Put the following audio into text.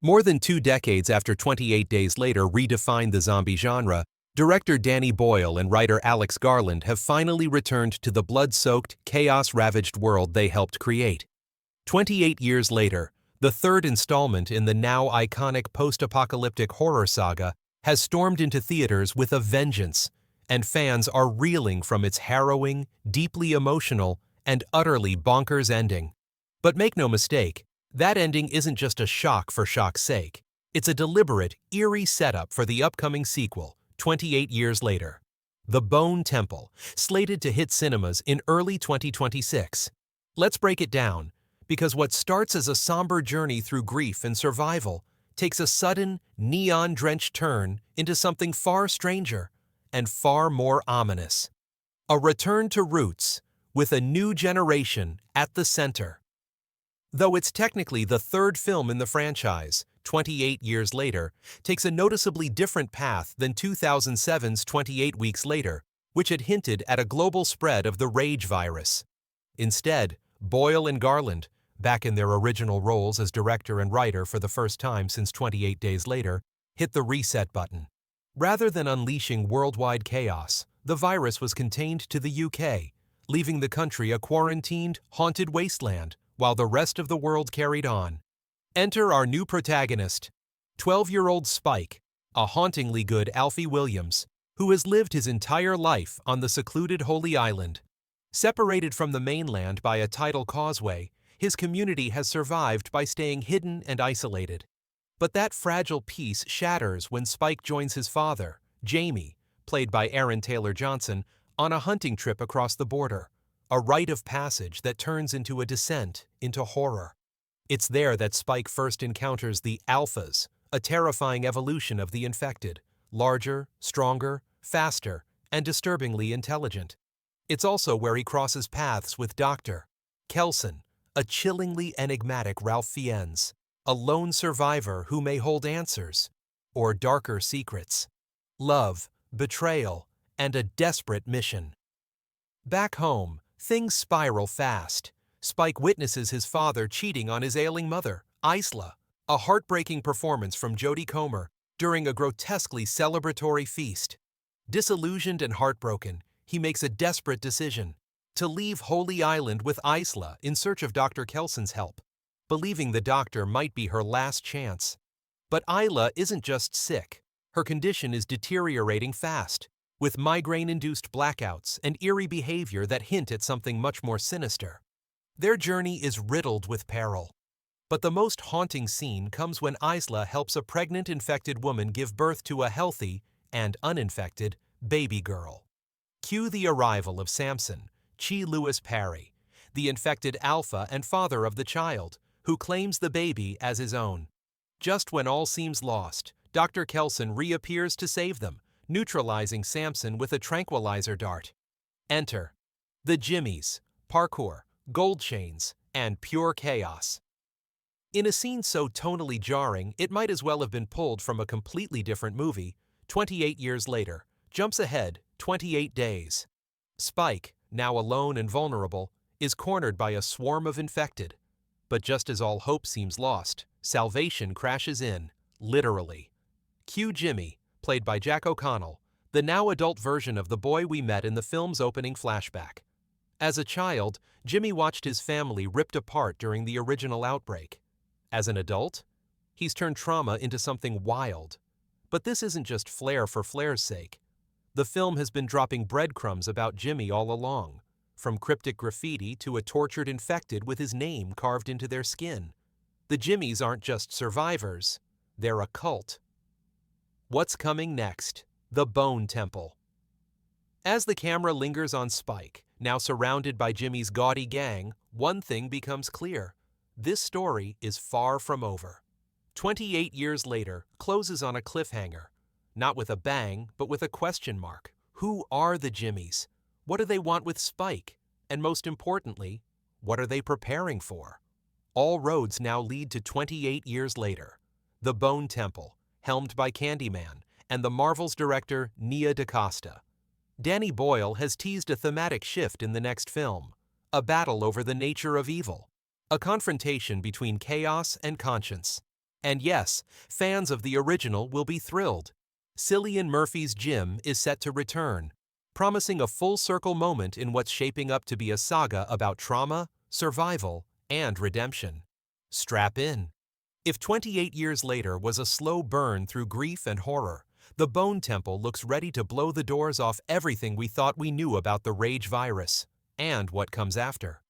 More than 2 decades after 28 Days Later redefined the zombie genre, director Danny Boyle and writer Alex Garland have finally returned to the blood-soaked, chaos-ravaged world they helped create. 28 years later, the third installment in the now iconic post-apocalyptic horror saga has stormed into theaters with a vengeance, and fans are reeling from its harrowing, deeply emotional, and utterly bonkers ending. But make no mistake, that ending isn't just a shock for shock's sake. It's a deliberate, eerie setup for the upcoming sequel, 28 years later. The Bone Temple, slated to hit cinemas in early 2026. Let's break it down, because what starts as a somber journey through grief and survival takes a sudden, neon-drenched turn into something far stranger and far more ominous. A return to roots, with a new generation at the center. Though it's technically the third film in the franchise, 28 years later takes a noticeably different path than 2007's 28 Weeks Later, which had hinted at a global spread of the rage virus. Instead, Boyle and Garland, back in their original roles as director and writer for the first time since 28 Days Later, hit the reset button. Rather than unleashing worldwide chaos, the virus was contained to the UK, leaving the country a quarantined, haunted wasteland, while the rest of the world carried on. Enter our new protagonist, 12-year-old Spike, a hauntingly good Alfie Williams, who has lived his entire life on the secluded Holy Island. Separated from the mainland by a tidal causeway, his community has survived by staying hidden and isolated. But that fragile peace shatters when Spike joins his father, Jamie, played by Aaron Taylor Johnson, on a hunting trip across the border. A rite of passage that turns into a descent into horror. It's there that Spike first encounters the Alphas, a terrifying evolution of the infected, larger, stronger, faster, and disturbingly intelligent. It's also where he crosses paths with Dr. Kelson, a chillingly enigmatic Ralph Fiennes, a lone survivor who may hold answers, or darker secrets, love, betrayal, and a desperate mission. Back home, things spiral fast. Spike witnesses his father cheating on his ailing mother, Isla, a heartbreaking performance from Jodie Comer during a grotesquely celebratory feast. Disillusioned and heartbroken, he makes a desperate decision to leave Holy Island with Isla in search of Dr. Kelson's help, believing the doctor might be her last chance. But Isla isn't just sick. Her condition is deteriorating fast, with migraine-induced blackouts and eerie behavior that hint at something much more sinister. Their journey is riddled with peril. But the most haunting scene comes when Isla helps a pregnant infected woman give birth to a healthy, and uninfected, baby girl. Cue the arrival of Samson, Chi Lewis Parry, the infected alpha and father of the child, who claims the baby as his own. Just when all seems lost, Dr. Kelson reappears to save them, neutralizing Samson with a tranquilizer dart. Enter the Jimmies, parkour, gold chains, and pure chaos. In a scene so tonally jarring, it might as well have been pulled from a completely different movie. 28 years later, jumps ahead 28 days. Spike, now alone and vulnerable, is cornered by a swarm of infected. But just as all hope seems lost, salvation crashes in, literally. Cue Jimmy, played by Jack O'Connell, the now adult version of the boy we met in the film's opening flashback. As a child, Jimmy watched his family ripped apart during the original outbreak. As an adult, he's turned trauma into something wild. But this isn't just flair for flair's sake. The film has been dropping breadcrumbs about Jimmy all along, from cryptic graffiti to a tortured infected with his name carved into their skin. The Jimmies aren't just survivors, they're a cult. What's coming next? The Bone Temple. As the camera lingers on Spike, now surrounded by Jimmy's gaudy gang, one thing becomes clear. This story is far from over. 28 years later closes on a cliffhanger. Not with a bang, but with a question mark. Who are the Jimmies? What do they want with Spike? And most importantly, what are they preparing for? All roads now lead to 28 years later. The Bone Temple, helmed by Candyman, and the Marvel's director Nia DaCosta. Danny Boyle has teased a thematic shift in the next film, a battle over the nature of evil, a confrontation between chaos and conscience. And yes, fans of the original will be thrilled. Cillian Murphy's Jim is set to return, promising a full-circle moment in what's shaping up to be a saga about trauma, survival, and redemption. Strap in. If 28 years later was a slow burn through grief and horror, the Bone Temple looks ready to blow the doors off everything we thought we knew about the Rage virus and what comes after.